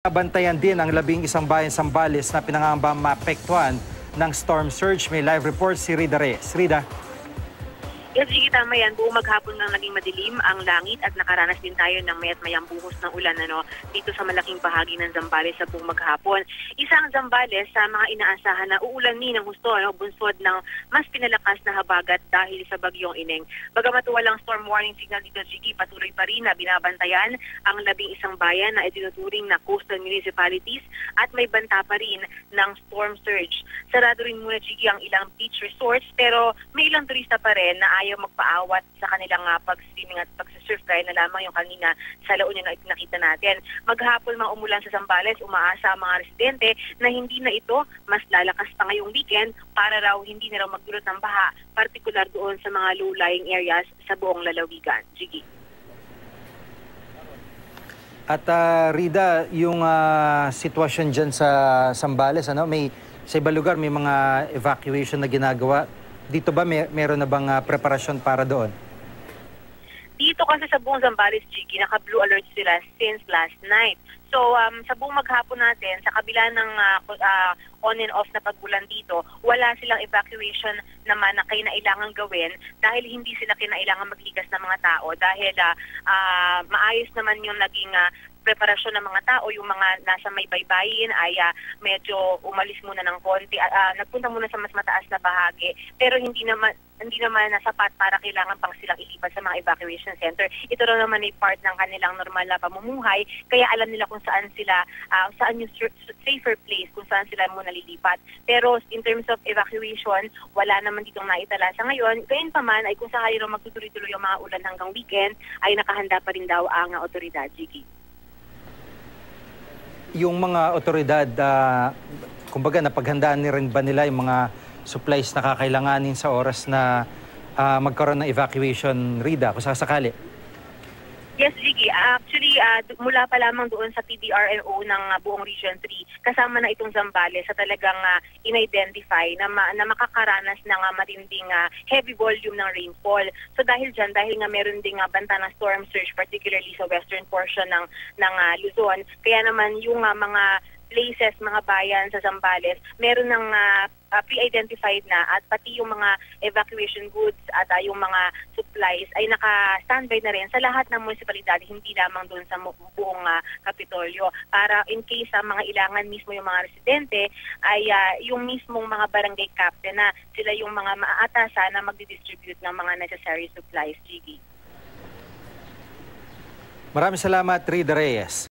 Bantayan din ang 11 bayan Zambales na pinangangamba maapektuhan ng storm surge. May live report si Rida Reyes. Rida. Yes, sige, tama yan. Buong maghapon nang naging madilim ang langit at nakaranas din tayo ng mayat mayang buhos ng ulan dito sa malaking bahagi ng Zambales sa buong maghapon. Isang Zambales sa mga inaasahan na uulanin ng husto, bunsod ng mas pinalakas na habagat dahil sa bagyong Ineng. Bagamat walang storm warning signal dito, Gigi, patuloy pa rin na binabantayan ang 11 bayan na itinuturing na coastal municipalities at may banta pa rin ng storm surge. Sarado rin muna, Gigi, ang ilang beach resorts pero may ilang turista pa rin na ayaw magpaawat sa kanilang pag-swimming at pag-surf gaya na lamang yung kanina sa La Union na ipinakita natin. Maghapon mga umulan sa Zambales, umaasa ang mga residente na hindi na ito mas lalakas pa ngayong weekend para raw hindi na raw magdulot ng baha, partikular doon sa mga low-lying areas sa buong lalawigan. Gigi. At Rida, yung sitwasyon dyan sa Zambales, sa ibang lugar may mga evacuation na ginagawa. Dito ba meron na bang preparasyon para doon? Dito kasi sa buong Zambales, Gigi, naka-blue alert sila since last night. So, sa buong maghapon natin, sa kabila ng on and off na pagbulan dito, wala silang evacuation naman na kailangan gawin dahil hindi sila kinailangan magligas ng mga tao dahil maayos naman yung naging preparasyon ng mga tao. Yung mga nasa may baybayin ay medyo umalis muna ng konti, nagpunta muna sa mas mataas na bahagi, pero hindi naman na sapat para kailangan pang silang ilipat sa mga evacuation center. Ito raw naman ay part ng kanilang normal na pamumuhay, kaya alam nila kung saan sila, saan yung safer place, kung saan sila muna lilipat. Pero in terms of evacuation, wala naman ditong naitala sa ngayon. Gayun pa man ay kung sakali raw magtutuloy-tuloy yung mga ulan hanggang weekend, ay nakahanda pa rin daw ang otoridad, Gigi. Yung mga otoridad, kumbaga napaghandaan rin ba nila yung mga supplies na kakailanganin sa oras na magkaroon ng evacuation, Rida, kung sakali? Yes, Gigi. Actually, mula pa lamang doon sa PDRNO ng buong Region 3, kasama na itong Zambales sa talagang in-identify na makakaranas ng matinding heavy volume ng rainfall. So dahil nga meron ding banta ng storm surge, particularly sa western portion ng Luzon, kaya naman yung mga places, mga bayan sa Zambales, meron ng pre-identified na at pati yung mga evacuation goods at yung mga supplies ay naka-standby na rin sa lahat ng munisipalidad, hindi lamang doon sa buong Kapitolyo. Para in case mga ilangan mismo yung mga residente, ay yung mismong mga barangay captain na sila yung mga maaatasan na magdi-distribute ng mga necessary supplies, Gigi. Maraming salamat, Rida Reyes.